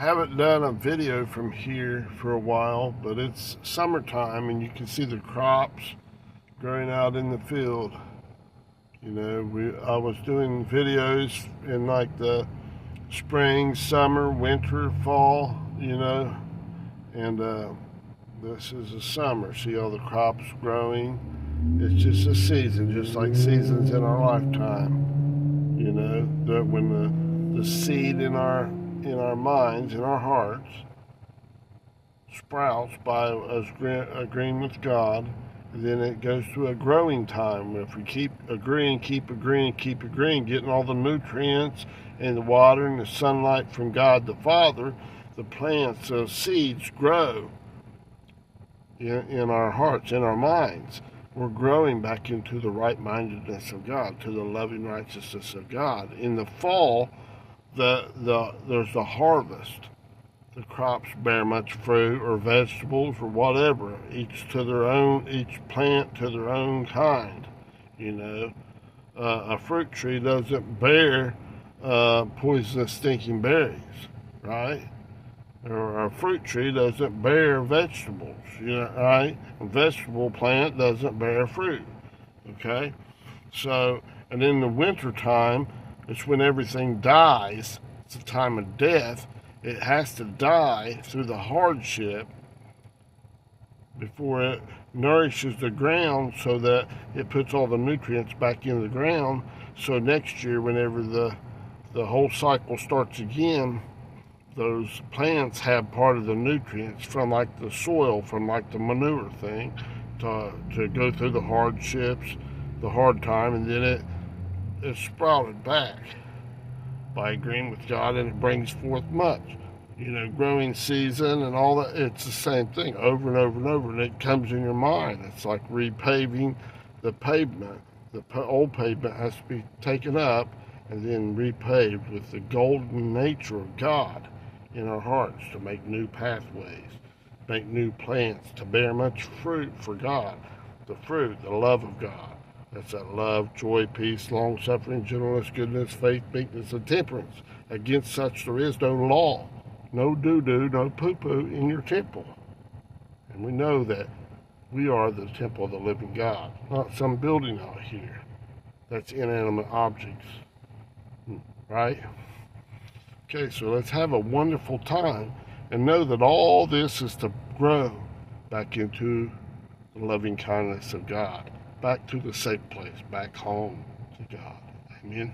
I haven't done a video from here for a while, but it's summertime and you can see the crops growing out in the field. You know, I was doing videos in like the spring, summer, winter, fall, and this is the summer. See all the crops growing. It's just a season, just like seasons in our lifetime. You know, that when the seed in our minds, in our hearts, sprouts by us agreeing with God, and then it goes through a growing time. If we keep agreeing, getting all the nutrients and the water and the sunlight from God the Father, the plants, the seeds grow in our hearts, in our minds. We're growing back into the right-mindedness of God, to the loving righteousness of God. In the fall, there's the harvest. The crops bear much fruit or vegetables or whatever, each plant to their own kind. You know, a fruit tree doesn't bear poisonous, stinking berries, right? Or a fruit tree doesn't bear vegetables, right? A vegetable plant doesn't bear fruit, okay? So, and in the winter time, it's when everything dies. It's a time of death. It has to die through the hardship before it nourishes the ground so that it puts all the nutrients back in the ground. So next year, whenever the whole cycle starts again, those plants have part of the nutrients from like the soil, from like the manure thing, to go through the hardships, the hard time, and then it's sprouted back by agreeing with God, and it brings forth much. Growing season and all that, it's the same thing over and over and over, and it comes in your mind. It's like repaving the pavement. The old pavement has to be taken up and then repaved with the golden nature of God in our hearts to make new pathways, make new plants, to bear much fruit for God. The fruit, the love of God. That's that love, joy, peace, long-suffering, gentleness, goodness, faith, meekness, and temperance. Against such there is no law. No doo-doo, no poo-poo in your temple. And we know that we are the temple of the living God, not some building out here that's inanimate objects, right? Okay, so let's have a wonderful time and know that all this is to grow back into the loving kindness of God, back to the safe place, back home to God. Amen.